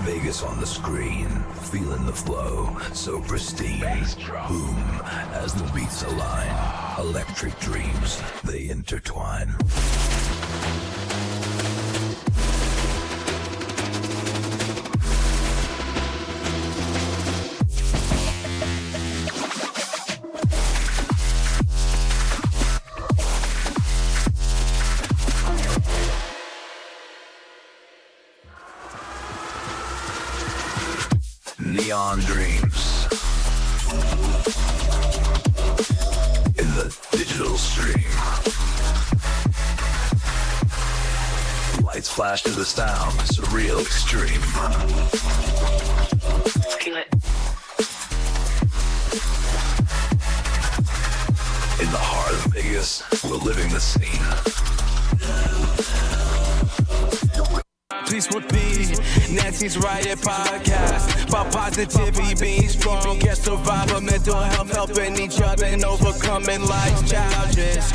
Vegas on the screen, feeling the flow, so pristine. Boom, as the beats align, electric dreams, they intertwine. Neon dreams in the digital stream. Lights flash to the sound, surreal extreme. Feel it. In the heart of Vegas, we're living the scene. Please with me, Nancy's Riot podcast. About positivity, being strong, get survivor, mental health, helping each other and overcoming life's challenges.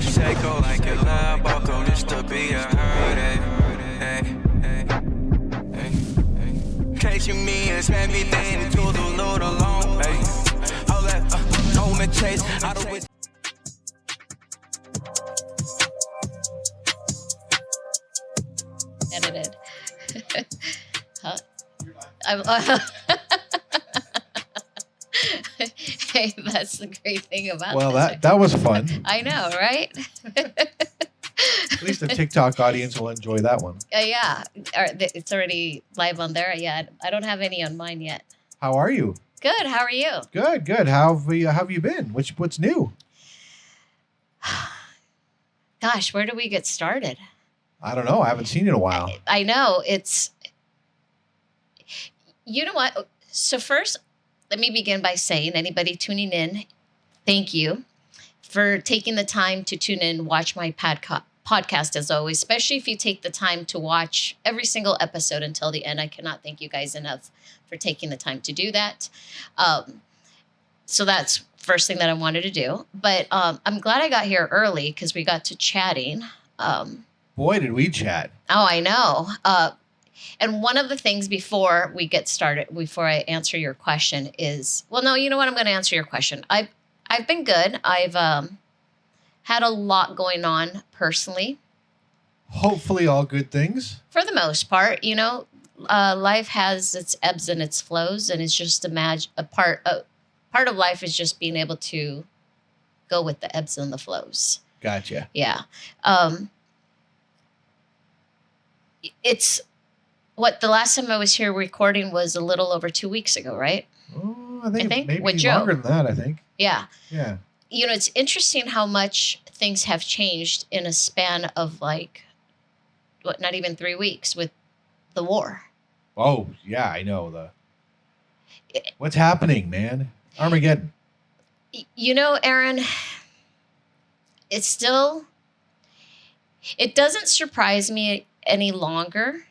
Psycho like a love, welcome just to be a hurt. Hey, hey, hey. Chasing me is everything to the Lord alone. Hey, I'll let no one chase. I don't. Edited. Huh? Hey, that's the great thing about Well, this. that was fun. I know, right? At least the TikTok audience will enjoy that one. Yeah, it's already live on there. Yeah, I don't have any on mine yet. How are you? Good. How are you? Good, good. How have you been? What's new? Gosh, where do we get started? I don't know. I haven't seen you in a while. I know you know what? So first, let me begin by saying, anybody tuning in, thank you for taking the time to tune in, watch my podcast as always, especially if you take the time to watch every single episode until the end. I cannot thank you guys enough for taking the time to do that. So that's first thing that I wanted to do. But I'm glad I got here early because we got to chatting. Boy, did we chat. Oh, I know. And one of the things before we get started, before I answer your question is, well, no, you know what? I'm going to answer your question. I've been good. I've had a lot going on personally. Hopefully all good things. For the most part, you know, life has its ebbs and its flows, and it's just a part of life is just being able to go with the ebbs and the flows. Gotcha. Yeah. It's what the last time I was here recording was a little over 2 weeks ago, right? Oh, I think with maybe Joe. longer than that, I think. Yeah. Yeah. You know, it's interesting how much things have changed in a span of not even 3 weeks with the war. Oh, yeah, I know. What's happening, man? Armageddon. You know, Aaron, it doesn't surprise me any longer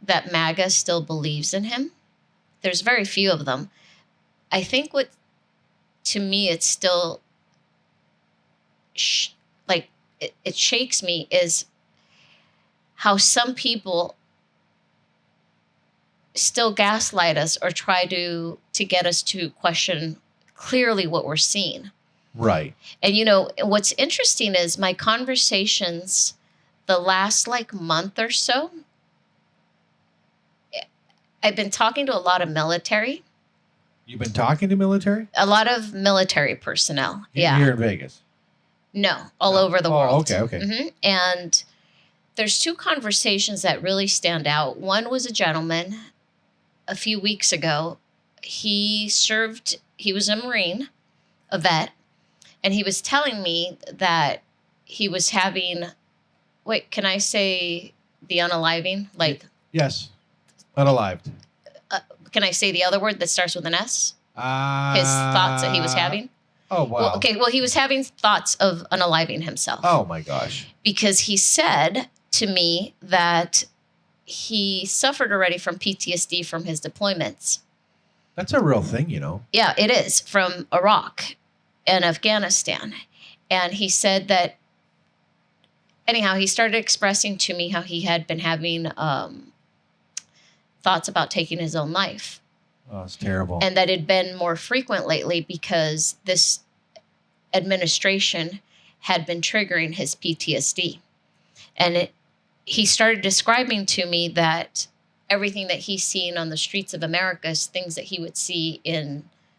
that MAGA still believes in him. There's very few of them. I think to me, it's still it shakes me is how some people still gaslight us or try to get us to question clearly what we're seeing. Right. And you know, what's interesting is my conversations the last month or so, I've been talking to a lot of military. You've been talking to military? A lot of military personnel. Here in Vegas? No, all over the world. Okay. Mm-hmm. And there's two conversations that really stand out. One was a gentleman a few weeks ago. He was a Marine, a vet, and he was telling me that he was having, can I say the unaliving? Yes, unalived. Can I say the other word that starts with an S? His thoughts that he was having? Oh, wow. Well, he was having thoughts of unaliving himself. Oh, my gosh. Because he said to me that he suffered already from PTSD from his deployments. That's a real thing, you know. Yeah, it is, from Iraq and Afghanistan. And he said that, anyhow, he started expressing to me how he had been having thoughts about taking his own life. Oh, it's terrible. And that had been more frequent lately because this administration had been triggering his PTSD. And he started describing to me that everything that he's seen on the streets of America is things that he would see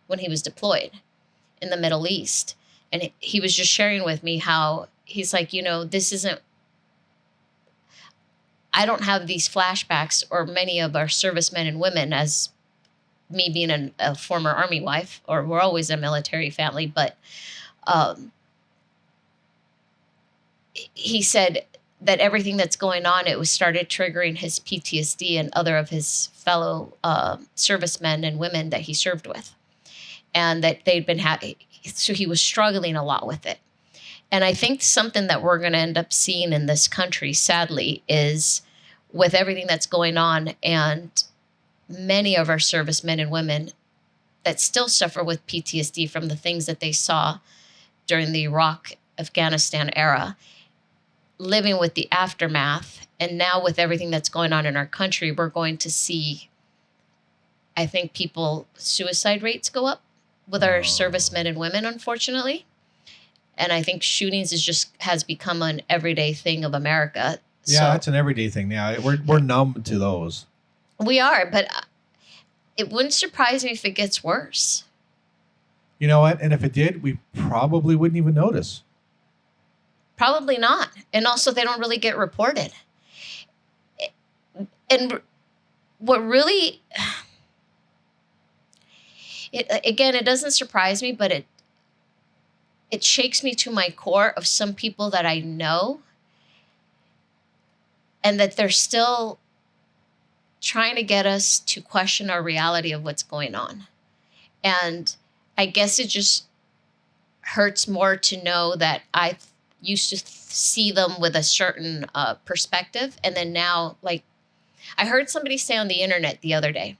when he was deployed in the Middle East. And he was just sharing with me how he's like, this isn't, I don't have these flashbacks, or many of our servicemen and women, as me being a former Army wife, or we're always a military family, but he said that everything that's going on, it was started triggering his PTSD and other of his fellow servicemen and women that he served with. And that they'd been so he was struggling a lot with it. And I think something that we're going to end up seeing in this country, sadly, is with everything that's going on, and many of our servicemen and women that still suffer with PTSD from the things that they saw during the Iraq, Afghanistan era, living with the aftermath. And now with everything that's going on in our country, we're going to see, I think, suicide rates go up with our servicemen and women, unfortunately. And I think shootings has become an everyday thing of America. Yeah, it's an everyday thing now. We're numb to those. We are, but it wouldn't surprise me if it gets worse. You know what? And if it did, we probably wouldn't even notice. Probably not. And also, they don't really get reported. And what really, it doesn't surprise me, but it shakes me to my core of some people that I know, and that they're still trying to get us to question our reality of what's going on. And I guess it just hurts more to know that I used to see them with a certain perspective. And then now, like, I heard somebody say on the internet the other day,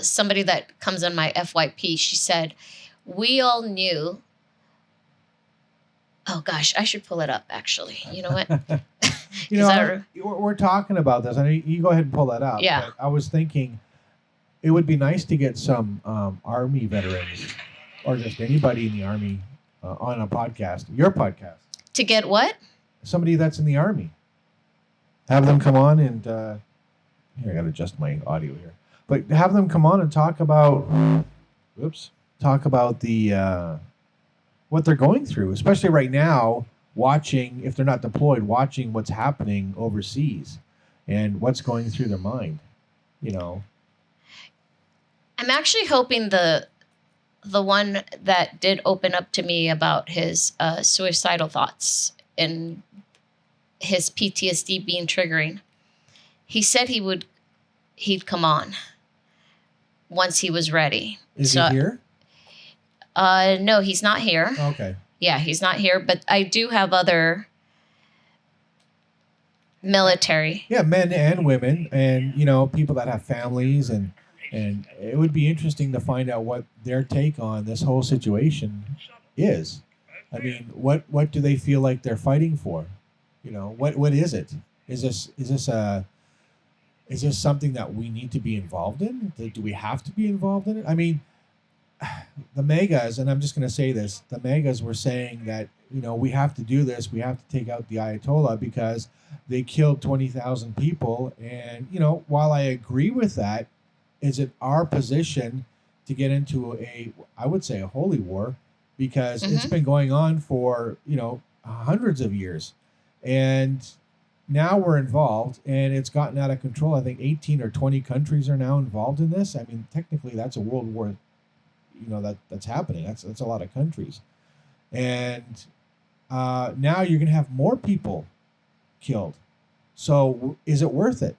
somebody that comes on my FYP, she said, we all knew. Oh gosh, I should pull it up actually. You know what? We're talking about this. I know you go ahead and pull that up. Yeah. But I was thinking it would be nice to get some Army veterans, or just anybody in the Army, on a podcast, your podcast. To get what? Somebody that's in the Army. Have them come on and here, I got to adjust my audio here. But have them come on and talk about the what they're going through, especially right now, watching, if they're not deployed, watching what's happening overseas and what's going through their mind, I'm actually hoping the one that did open up to me about his suicidal thoughts and his PTSD being triggering. He said he'd come on once he was ready. Is he here? No, he's not here. Okay. Yeah, he's not here, but I do have other military. Yeah, men and women, and people that have families, and it would be interesting to find out what their take on this whole situation is. I mean, what do they feel like they're fighting for? What is it? Is this something that we need to be involved in? Do we have to be involved in it? I mean, the megas, and I'm just going to say this, the megas were saying that, we have to do this. We have to take out the Ayatollah because they killed 20,000 people. And, while I agree with that, is it our position to get into I would say a holy war, because it's been going on for, hundreds of years. And now we're involved, and it's gotten out of control. I think 18 or 20 countries are now involved in this. I mean, technically that's a world war, that's happening. That's a lot of countries. And now you're going to have more people killed. So is it worth it?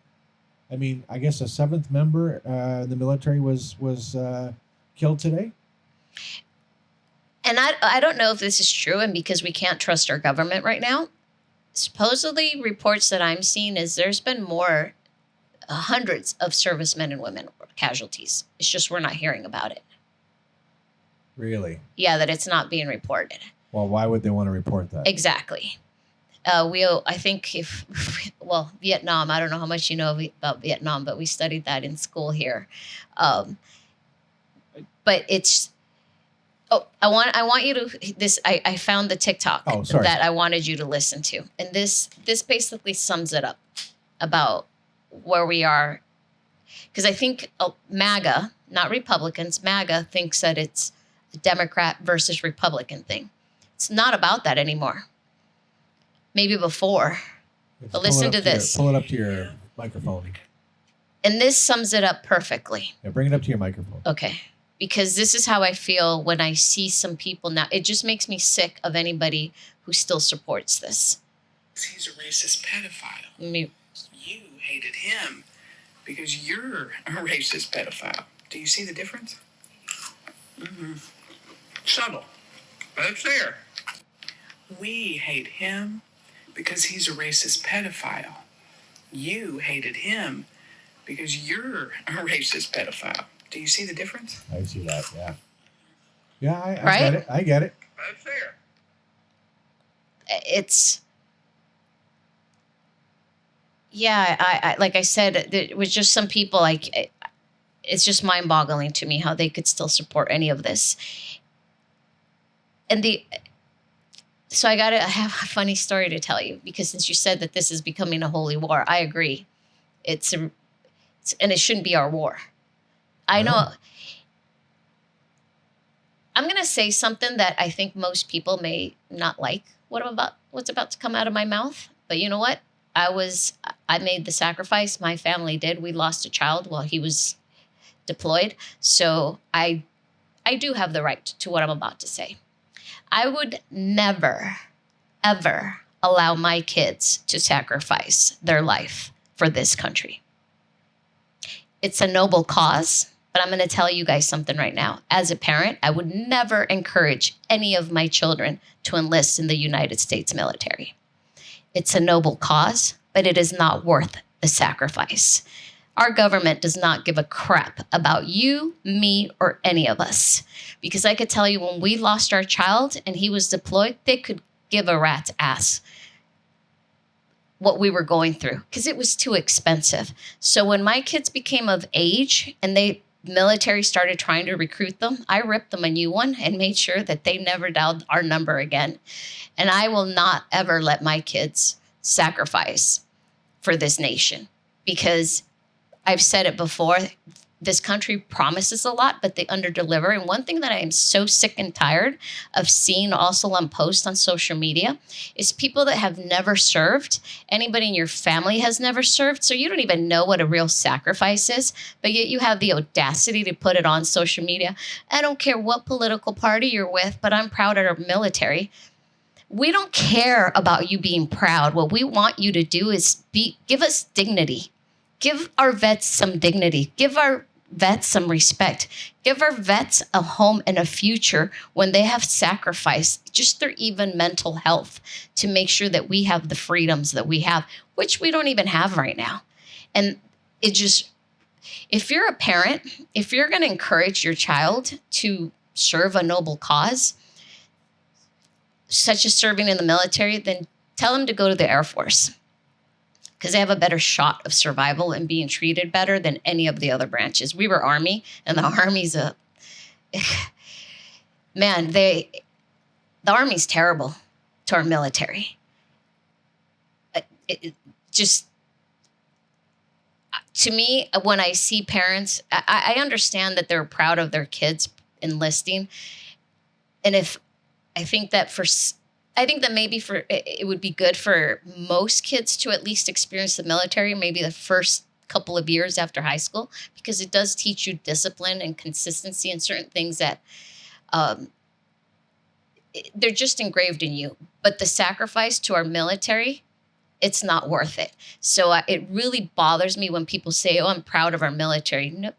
I mean, I guess a 7th member in the military was killed today. And I don't know if this is true, and because we can't trust our government right now, supposedly reports that I'm seeing is there's been more, hundreds of servicemen and women casualties. It's just we're not hearing about it. Really? Yeah, that it's not being reported. Well, why would they want to report that? Exactly. I think well, Vietnam, I don't know how much you know about Vietnam, but we studied that in school here. But it's, I want you to, I found the TikTok that I wanted you to listen to. And this basically sums it up about where we are. Because I think MAGA, not Republicans, MAGA thinks that it's a Democrat versus Republican thing. It's not about that anymore. Maybe before. But listen to this. Pull it up to your microphone. And this sums it up perfectly. Yeah, bring it up to your microphone. Okay. Because this is how I feel when I see some people now. It just makes me sick of anybody who still supports this. He's a racist pedophile. You hated him because you're a racist pedophile. Do you see the difference? Mm-hmm. Subtle, but it's there. We hate him because he's a racist pedophile. You hated him because you're a racist pedophile. Do you see the difference? I see that, yeah. Yeah, I get it. I get it. But it's there. It's... Yeah, I like I said, there was just some people, like, it's just mind-boggling to me how they could still support any of this. And so I have a funny story to tell you, because since you said that this is becoming a holy war, I agree. And it shouldn't be our war. I know. I'm going to say something that I think most people may not like what's about to come out of my mouth. But you know what? I made the sacrifice. My family did. We lost a child while he was deployed. So I do have the right to what I'm about to say. I would never, ever allow my kids to sacrifice their life for this country. It's a noble cause, but I'm going to tell you guys something right now. As a parent, I would never encourage any of my children to enlist in the United States military. It's a noble cause, but it is not worth the sacrifice. Our government does not give a crap about you, me, or any of us. Because I could tell you when we lost our child and he was deployed, they could give a rat's ass what we were going through because it was too expensive. So when my kids became of age and military started trying to recruit them, I ripped them a new one and made sure that they never dialed our number again. And I will not ever let my kids sacrifice for this nation because I've said it before, this country promises a lot, but they underdeliver. And one thing that I am so sick and tired of seeing also on posts on social media is people that have never served. Anybody in your family has never served, so you don't even know what a real sacrifice is, but yet you have the audacity to put it on social media. I don't care what political party you're with, but I'm proud of our military. We don't care about you being proud. What we want you to do is give us dignity. Give our vets some dignity. Give our vets some respect. Give our vets a home and a future when they have sacrificed just their even mental health to make sure that we have the freedoms that we have, which we don't even have right now. And if you're a parent, if you're going to encourage your child to serve a noble cause, such as serving in the military, then tell them to go to the Air Force. Because they have a better shot of survival and being treated better than any of the other branches. We were Army, and the Army's the Army's terrible to our military. To me, when I see parents, I understand that they're proud of their kids enlisting. And I think that maybe it would be good for most kids to at least experience the military, maybe the first couple of years after high school, because it does teach you discipline and consistency and certain things that they're just engraved in you. But the sacrifice to our military, it's not worth it. So it really bothers me when people say, oh, I'm proud of our military.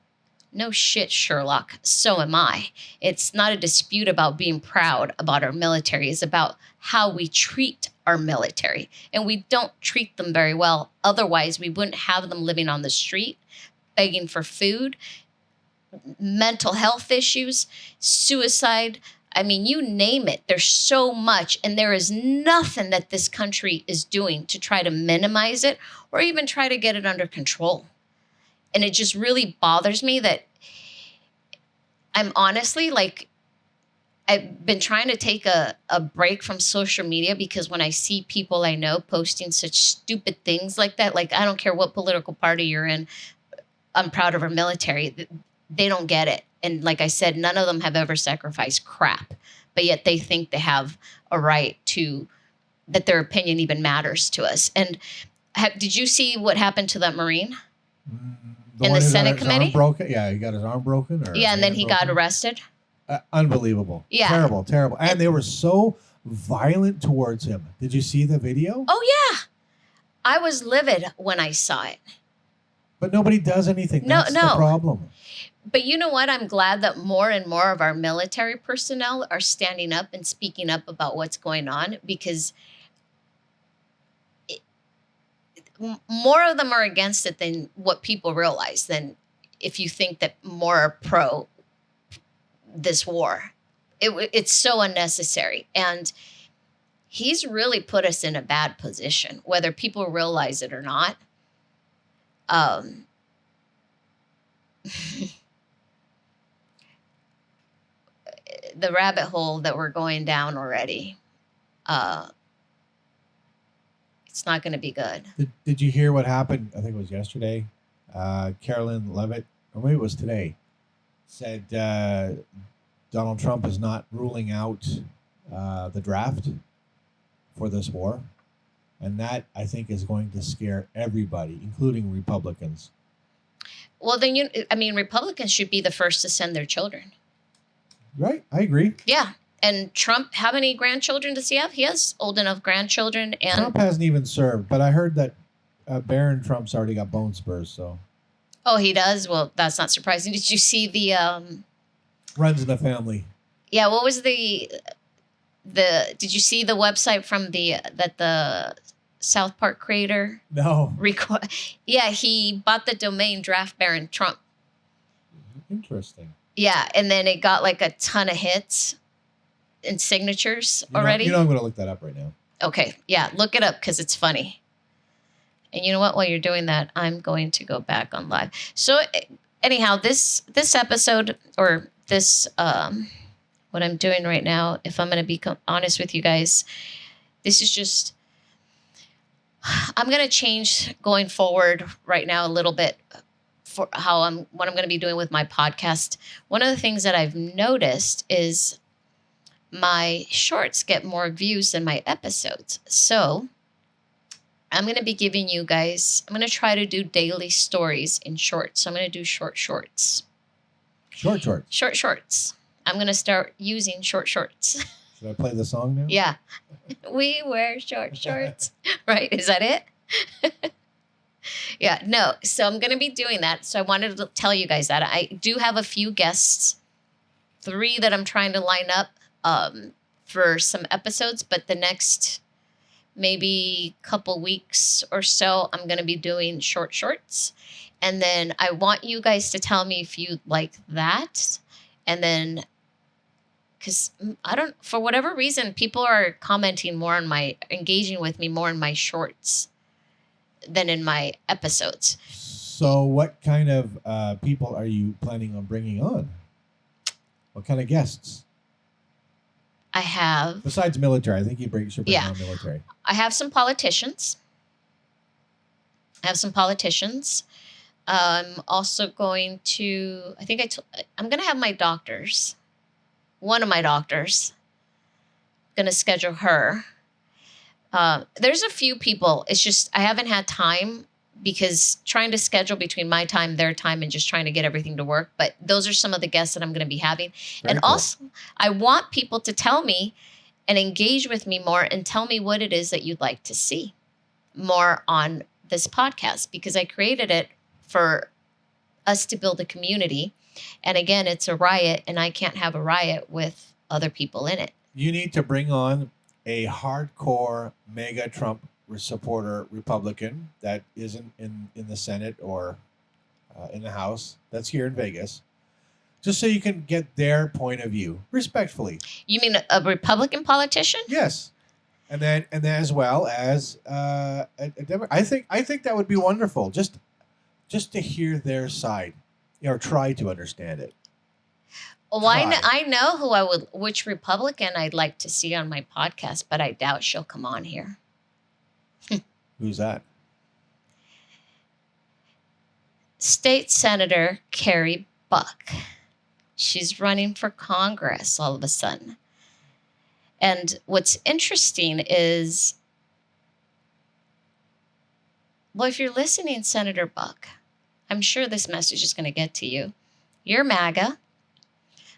No shit, Sherlock. So am I. It's not a dispute about being proud about our military. It's about how we treat our military. And we don't treat them very well. Otherwise, we wouldn't have them living on the street, begging for food, mental health issues, suicide, I mean, you name it. There's so much, and there is nothing that this country is doing to try to minimize it or even try to get it under control. And it just really bothers me that I'm honestly like, I've been trying to take a break from social media because when I see people I know posting such stupid things like that, like I don't care what political party you're in, I'm proud of our military. They don't get it. And like I said, none of them have ever sacrificed crap, but yet they think they have a right to, that their opinion even matters to us. And did you see what happened to that Marine in the Senate committee? Yeah, he got his arm broken. Yeah, and then he got arrested. Unbelievable. Yeah. Terrible, terrible. And they were so violent towards him. Did you see the video? Oh, yeah. I was livid when I saw it. But nobody does anything. No, That's the problem. But you know what? I'm glad that more and more of our military personnel are standing up and speaking up about what's going on, because more of them are against it than what people realize, than if you think that more are pro this war. It's so unnecessary. And he's really put us in a bad position, whether people realize it or not. The rabbit hole that we're going down already, it's not going to be good. Did you hear what happened? I think it was yesterday. Carolyn Levitt, or maybe it was today, said Donald Trump is not ruling out the draft for this war. And that, I think, is going to scare everybody, including Republicans. Well, then, Republicans should be the first to send their children. Right, I agree. Yeah. And Trump, how many grandchildren does he have? He has old enough grandchildren. And Trump hasn't even served, but I heard that Barron Trump's already got bone spurs, so. Oh, he does? Well, that's not surprising. Did you see the... runs in the family. Yeah, what was did you see the website from the South Park creator? No. Yeah, he bought the domain Draft Baron Trump. Interesting. Yeah, and then it got like a ton of hits and signatures already. I'm going to look that up right now. Okay, yeah, look it up because it's funny. And you know what? While you're doing that, I'm going to go back on live. So anyhow, this episode, or this, what I'm doing right now, if I'm going to be honest with you guys, this is just, I'm going to change going forward right now a little bit for what I'm going to be doing with my podcast. One of the things that I've noticed is my shorts get more views than my episodes. So I'm going to be giving you guys, I'm going to try to do daily stories in shorts. So I'm going to do short shorts. Short shorts. Short shorts. I'm going to start using short shorts. Should I play the song now? Yeah. We wear short shorts. Right? Is that it? Yeah. No. So I'm going to be doing that. So I wanted to tell you guys that. I do have a few guests, 3 that I'm trying to line up for some episodes. But the next maybe couple weeks or so, I'm going to be doing short shorts. And then I want you guys to tell me if you like that. And then, because for whatever reason, people are commenting more on engaging with me more in my shorts than in my episodes. So what kind of people are you planning on bringing on? What kind of guests? I have... Besides military, I think you should bring on military. I have some politicians. I'm also going to... I'm going to have my doctors. One of my doctors. Going to schedule her. There's a few people. It's just I haven't had time because trying to schedule between my time, their time, and just trying to get everything to work. But those are some of the guests that I'm going to be having. Very cool. Also, I want people to tell me and engage with me more and tell me what it is that you'd like to see more on this podcast, because I created it for us to build a community. And again, it's a riot, and I can't have a riot with other people in it. You need to bring on a hardcore mega Trump supporter Republican that isn't in the Senate or in the House, that's here in Vegas, just so you can get their point of view respectfully. You mean a Republican politician? Yes. And then as well as a I think that would be wonderful. Just to hear their side, or try to understand it. Well, I know which Republican I'd like to see on my podcast, but I doubt she'll come on here. Who's that? State Senator Carrie Buck. She's running for Congress all of a sudden. And what's interesting is, well, if you're listening, Senator Buck, I'm sure this message is going to get to you. You're MAGA.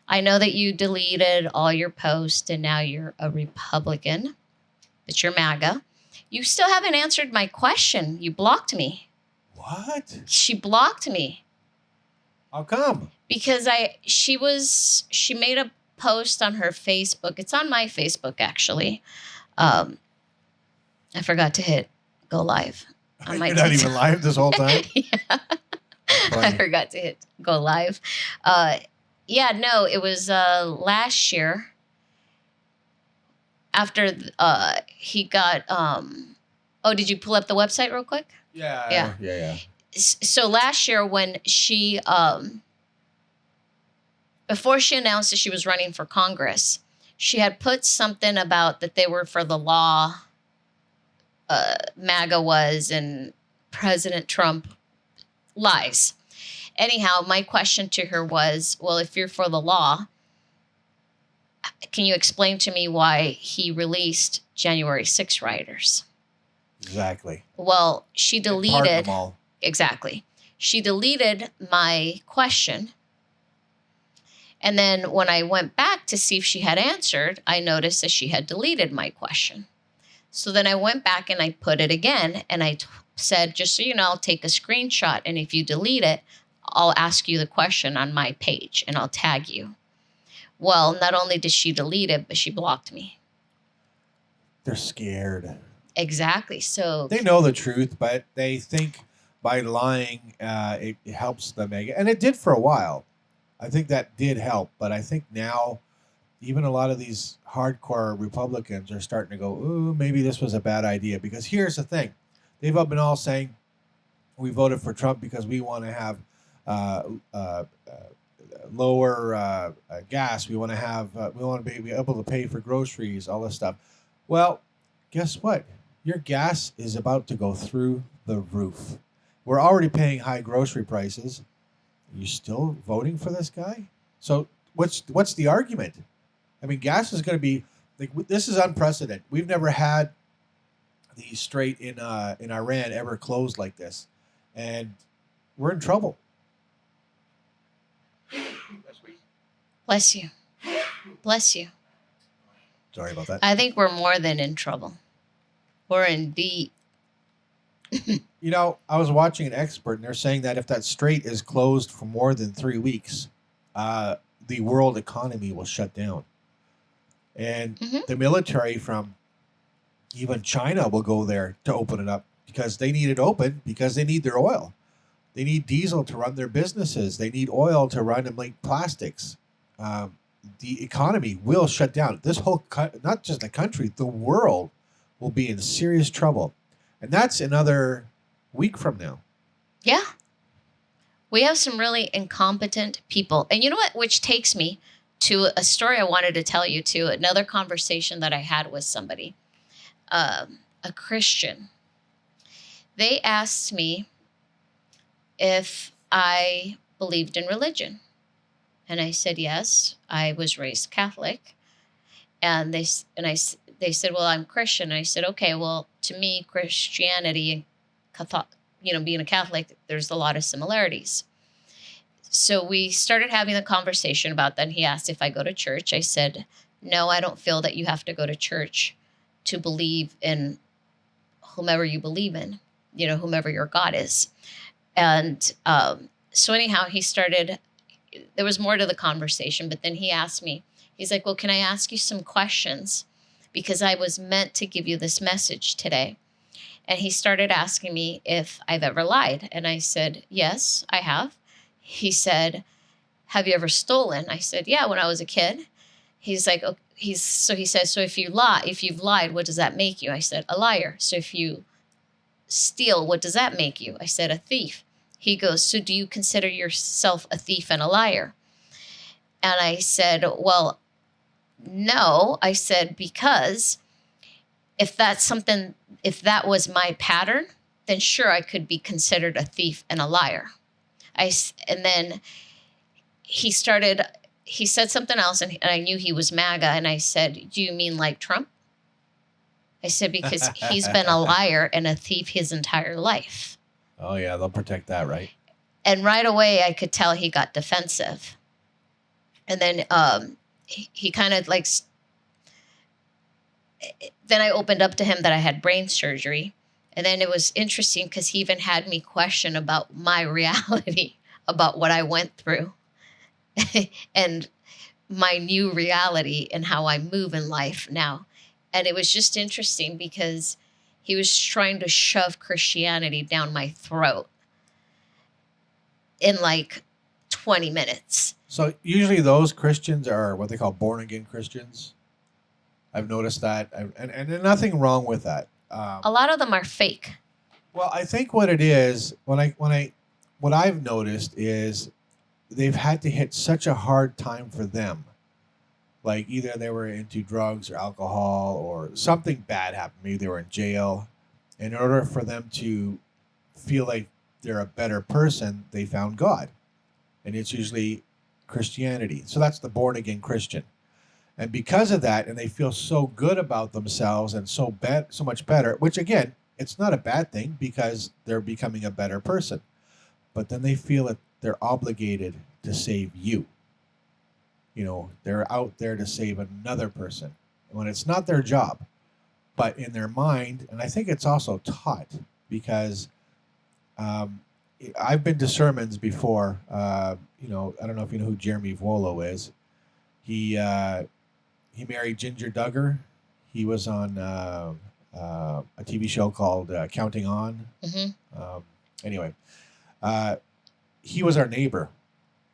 I know that you deleted all your posts and now you're a Republican, but you're MAGA. You still haven't answered my question. You blocked me. What? She blocked me. How come? Because she made a post on her Facebook. It's on my Facebook, actually. I forgot to hit go live. You're not even live this whole time? Yeah. I forgot to hit go live. It was last year after he got did you pull up the website real quick? Yeah. So last year when she before she announced that she was running for Congress, she had put something about that they were for the law, MAGA was, and President Trump lies. Anyhow, my question to her was, well, if you're for the law, can you explain to me why he released January 6 rioters? Exactly. Well, she deleted them all. Exactly. She deleted my question. And then when I went back to see if she had answered, I noticed that she had deleted my question. So then I went back and I put it again. And I said, just so you know, I'll take a screenshot. And if you delete it, I'll ask you the question on my page and I'll tag you. Well, not only did she delete it, but she blocked me. They're scared. Exactly. So they know the truth, but they think by lying, it helps them make it. And it did for a while. I think that did help. But I think now even a lot of these hardcore Republicans are starting to go, ooh, maybe this was a bad idea. Because here's the thing. They've been all saying we voted for Trump because we want to have lower gas. We want to be able to pay for groceries, all this stuff. Well, guess what? Your gas is about to go through the roof. We're already paying high grocery prices. Are you still voting for this guy? So what's the argument? I mean, gas is going to be like, this is unprecedented. We've never had the strait in Iran ever closed like this, and we're in trouble. Bless you. Bless you. Sorry about that. I think we're more than in trouble. We're in deep. You know, I was watching an expert, and they're saying that if that strait is closed for more than 3 weeks, the world economy will shut down. And the military from even China will go there to open it up because they need it open because they need their oil. They need diesel to run their businesses. They need oil to run and make plastics. The economy will shut down. This whole, not just the country, the world will be in serious trouble. And that's another week from now. Yeah. We have some really incompetent people. And you know what? Which takes me to a story I wanted to tell you too. Another conversation that I had with somebody, a Christian. They asked me if I believed in religion. And I said, yes, I was raised Catholic. And they said, well, I'm Christian. And I said, okay, well, to me, Christianity and being a Catholic, there's a lot of similarities. So we started having a conversation about that. And he asked if I go to church. I said, no, I don't feel that you have to go to church to believe in whomever you believe in, whomever your God is. And so anyhow, there was more to the conversation, but then he asked me, he's like, well, can I ask you some questions? Because I was meant to give you this message today. And he started asking me if I've ever lied. And I said, yes, I have. He said, have you ever stolen? I said, yeah, when I was a kid. He's like, oh, he says, so if you've lied, what does that make you? I said, a liar. So if you steal, what does that make you? I said, a thief. He goes, so do you consider yourself a thief and a liar? And I said, well, no. I said, because if that was my pattern, then sure, I could be considered a thief and a liar. And then he said something else, and I knew he was MAGA. And I said, do you mean like Trump? I said, because he's been a liar and a thief his entire life. Oh, yeah, they'll protect that, right? And right away, I could tell he got defensive. And then he kind of like, then I opened up to him that I had brain surgery. And then it was interesting because he even had me question about my reality, about what I went through and my new reality and how I move in life now. And it was just interesting because he was trying to shove Christianity down my throat in like 20 minutes. So usually those Christians are what they call born-again Christians. I've noticed that. And there's nothing wrong with that. A lot of them are fake. Well, I think what it is, what I've noticed is they've had to hit such a hard time for them. Like either they were into drugs or alcohol or something bad happened. Maybe they were in jail. In order for them to feel like they're a better person, they found God. And it's usually Christianity. So that's the born-again Christian. And because of that, and they feel so good about themselves and so much better, which again, it's not a bad thing because they're becoming a better person. But then they feel that they're obligated to save you. You know, they're out there to save another person when it's not their job. But in their mind, and I think it's also taught because I've been to sermons before. You know, I don't know if you know who Jeremy Volo is. He married Ginger Duggar. He was on a TV show called Counting On. Mm-hmm. Anyway, he was our neighbor.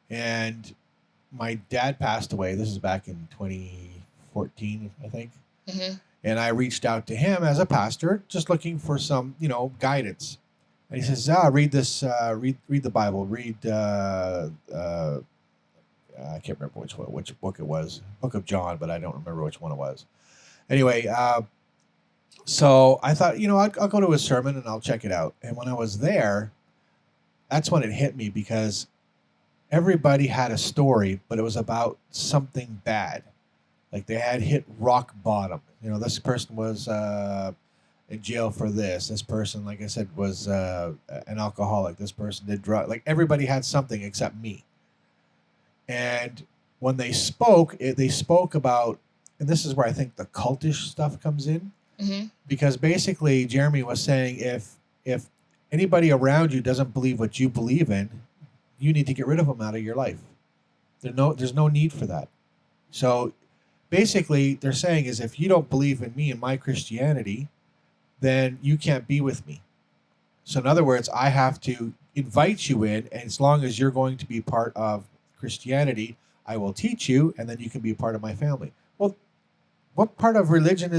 And my dad passed away. This is back in 2014, I think. Mm-hmm. And I reached out to him as a pastor, just looking for some, guidance. And he says, read this, read the Bible, read, I can't remember which book it was, Book of John, but I don't remember which one it was. Anyway, so I thought, I'll go to his sermon and I'll check it out. And when I was there, that's when it hit me because everybody had a story, but it was about something bad. Like they had hit rock bottom. This person was in jail for this. This person, like I said, was an alcoholic. This person did drugs. Like everybody had something except me. And when they spoke about, and this is where I think the cultish stuff comes in, mm-hmm. because basically Jeremy was saying if anybody around you doesn't believe what you believe in, you need to get rid of them out of your life. There's no need for that. So basically they're saying is if you don't believe in me and my Christianity, then you can't be with me. So in other words, I have to invite you in, and as long as you're going to be part of Christianity, I will teach you, and then you can be a part of my family. Well, what part of religion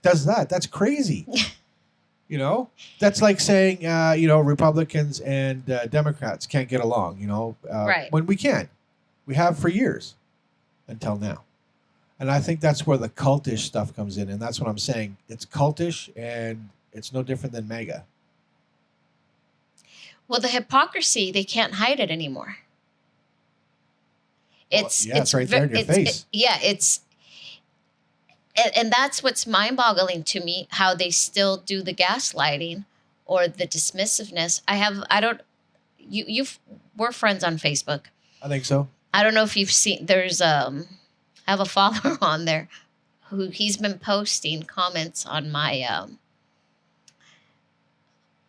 does that? That's crazy. That's like saying, Republicans and Democrats can't get along, right. When we can. We have for years until now. And I think that's where the cultish stuff comes in. And that's what I'm saying. It's cultish and it's no different than MAGA. Well, the hypocrisy, they can't hide it anymore. It's right there in your face. And that's what's mind-boggling to me, how they still do the gaslighting or the dismissiveness. We're friends on Facebook. I think so. I don't know if you've seen, I have a follower on there who he's been posting comments on my,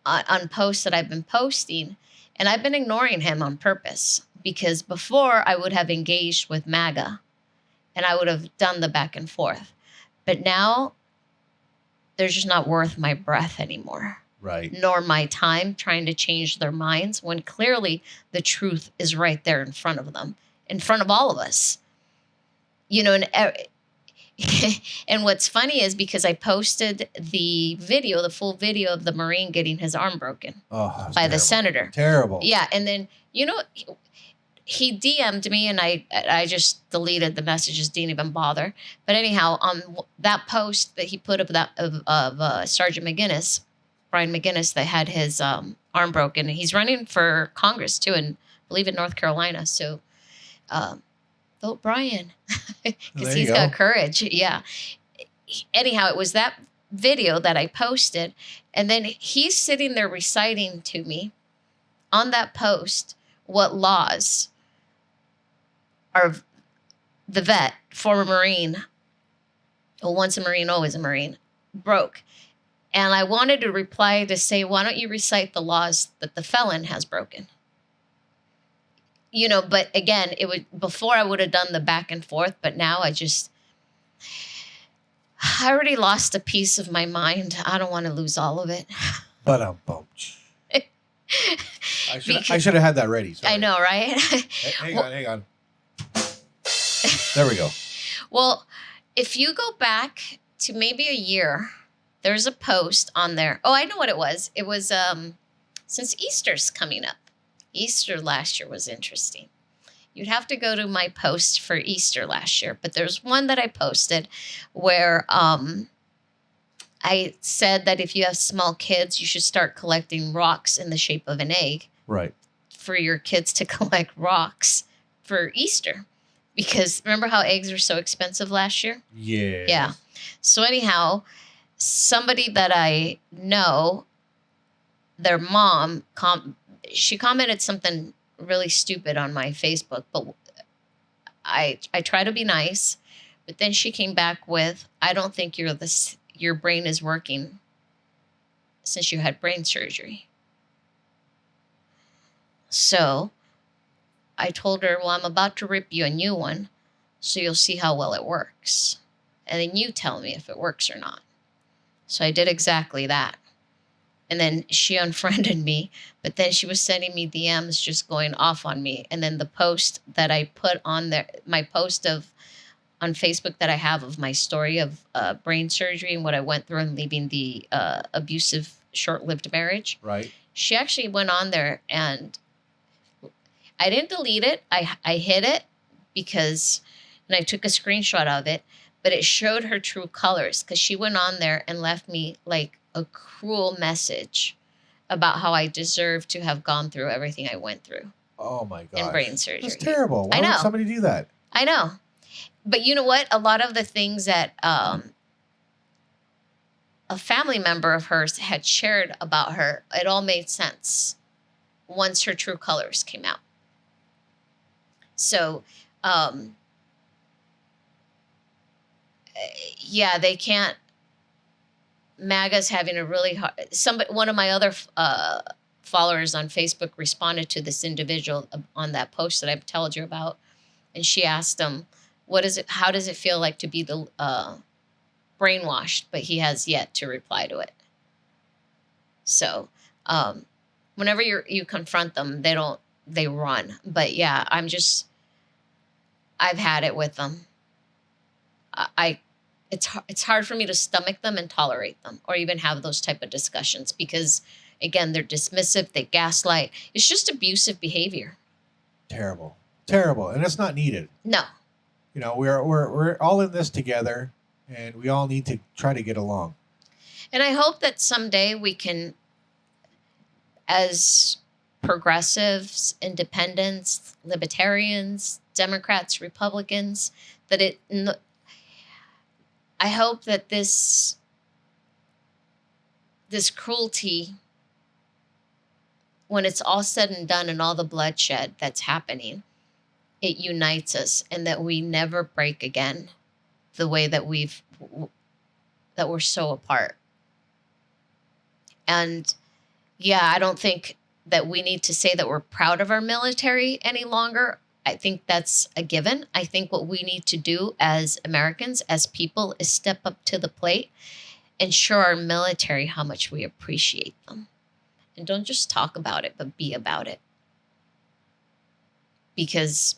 on posts that I've been posting, and I've been ignoring him on purpose because before I would have engaged with MAGA and I would have done the back and forth. But now they're just not worth my breath anymore. Right. Nor my time trying to change their minds when clearly the truth is right there in front of them. in front of all of us. You know, and what's funny is because I posted the full video of the Marine getting his arm broken by the senator. Terrible. Yeah, and then, you know, he DM'd me, and I just deleted the messages, didn't even bother. But anyhow, on that post that he put of Sergeant McGinnis, Brian McGinnis, that had his arm broken, and he's running for Congress too, and I believe in North Carolina. So, vote Brian because he's got courage. Yeah. Anyhow, it was that video that I posted, and then he's sitting there reciting to me on that post what laws are the vet, former Marine, well, once a Marine, always a Marine, broke. And I wanted to reply to say, why don't you recite the laws that the felon has broken? You know, but again, before I would have done the back and forth, but now I already lost a piece of my mind. I don't want to lose all of it. But I should have had that ready. Sorry. I know, right? Hang on. There we go. Well, if you go back to maybe a year, there's a post on there. Oh, I know what it was. It was since Easter's coming up. Easter last year was interesting. You'd have to go to my post for Easter last year, but there's one that I posted where I said that if you have small kids, you should start collecting rocks in the shape of an egg. Right. For your kids to collect rocks for Easter. Because remember how eggs were so expensive last year? Yeah. Yeah. So anyhow, somebody that I know, their mom, she commented something really stupid on my Facebook, but I try to be nice, but then she came back with, I don't think your brain is working since you had brain surgery. So I told her, well, I'm about to rip you a new one, so you'll see how well it works. And then you tell me if it works or not. So I did exactly that. And then she unfriended me, but then she was sending me DMs just going off on me. And then the post that I put on there, my post on Facebook that I have of my story of brain surgery and what I went through and leaving the abusive, short-lived marriage. Right. She actually went on there, and I didn't delete it. I hid it and I took a screenshot of it, but it showed her true colors because she went on there and left me like a cruel message about how I deserve to have gone through everything I went through. Oh my God. In brain surgery. That's terrible. Why I know. would somebody do that? I know. But you know what? A lot of the things that a family member of hers had shared about her, it all made sense once her true colors came out. So, yeah, they can't. MAGA's having a really hard. One of my other followers on Facebook responded to this individual on that post that I've told you about, and she asked him, how does it feel like to be brainwashed? But he has yet to reply to it. So, whenever you confront them, they run. But yeah, I've had it with them. It's hard for me to stomach them and tolerate them or even have those type of discussions because, again, they're dismissive, they gaslight. It's just abusive behavior. Terrible. And it's not needed. No. You know, we're all in this together, and we all need to try to get along. And I hope that someday we can, as progressives, independents, libertarians, Democrats, Republicans, I hope that this cruelty, when it's all said and done and all the bloodshed that's happening, it unites us and that we never break again the way that we're so apart. And yeah, I don't think that we need to say that we're proud of our military any longer. I think that's a given. I think what we need to do as Americans, as people, is step up to the plate and show our military how much we appreciate them. And don't just talk about it, but be about it. Because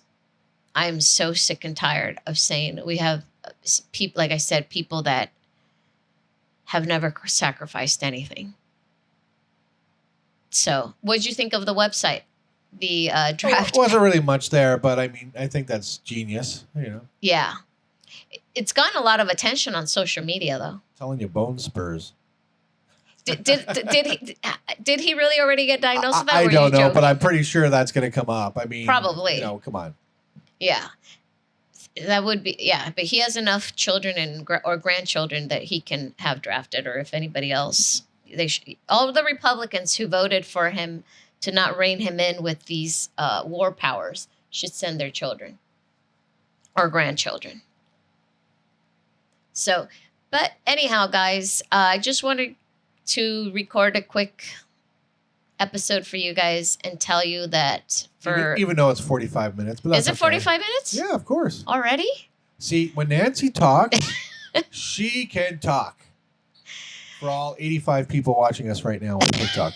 I'm so sick and tired of saying we have people, like I said, people that have never sacrificed anything. So, what did you think of the website? The draft? It wasn't really much there, but I mean, I think that's genius. You know, Yeah. It's gotten a lot of attention on social media, though. telling you, bone spurs. Did he really already get diagnosed with that? I or were don't you know, joking? but I'm pretty sure that's going to come up. I mean, Probably. You know, come on. Yeah. That would be, yeah. But he has enough children and or grandchildren that he can have drafted, or if anybody else, all of the Republicans who voted for him to not rein him in with these war powers should send their children or grandchildren. So, but anyhow, guys, I just wanted to record a quick episode for you guys and tell you that Even though it's 45 minutes. But that's is it 45 minutes? Yeah, of course. Already? See, when Nancy talks, she can talk. For all 85 people watching us right now on TikTok.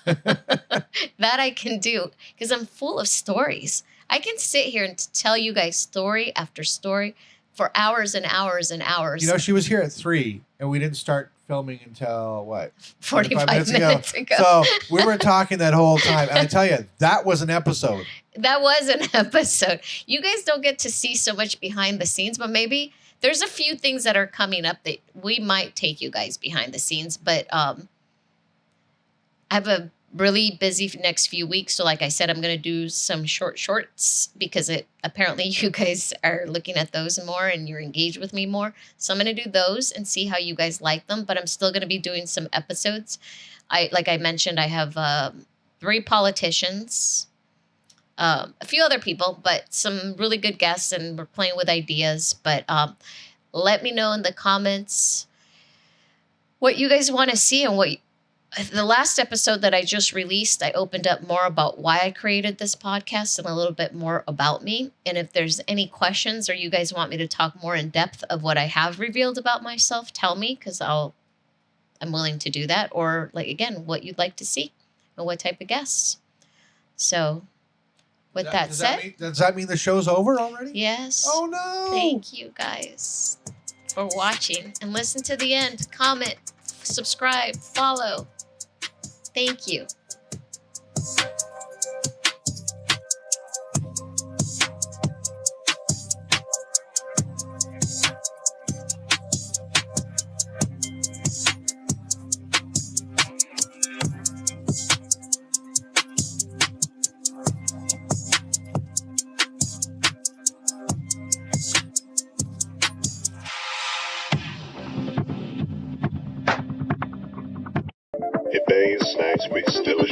That I can do because I'm full of stories. I can sit here and tell you guys story after story for hours and hours and hours. You know, she was here at 3 and we didn't start filming until what? 45 minutes ago. So we were talking that whole time. And I tell you, that was an episode. That was an episode. You guys don't get to see so much behind the scenes, but maybe there's a few things that are coming up that we might take you guys behind the scenes. But I have a really busy next few weeks. So like I said, I'm going to do some shorts because apparently you guys are looking at those more and you're engaged with me more. So I'm going to do those and see how you guys like them. But I'm still going to be doing some episodes. Like I mentioned, I have 3 politicians, a few other people, but some really good guests, and we're playing with ideas. But let me know in the comments what you guys want to see and what. The last episode that I just released, I opened up more about why I created this podcast and a little bit more about me. And if there's any questions or you guys want me to talk more in depth of what I have revealed about myself, tell me, because I'm willing to do that. Or like, again, what you'd like to see and what type of guests. So with that said. Does that mean the show's over already? Yes. Oh, no. Thank you guys for watching and listen to the end. Comment, subscribe, follow. Thank you. Hey, Bay Snacks, we still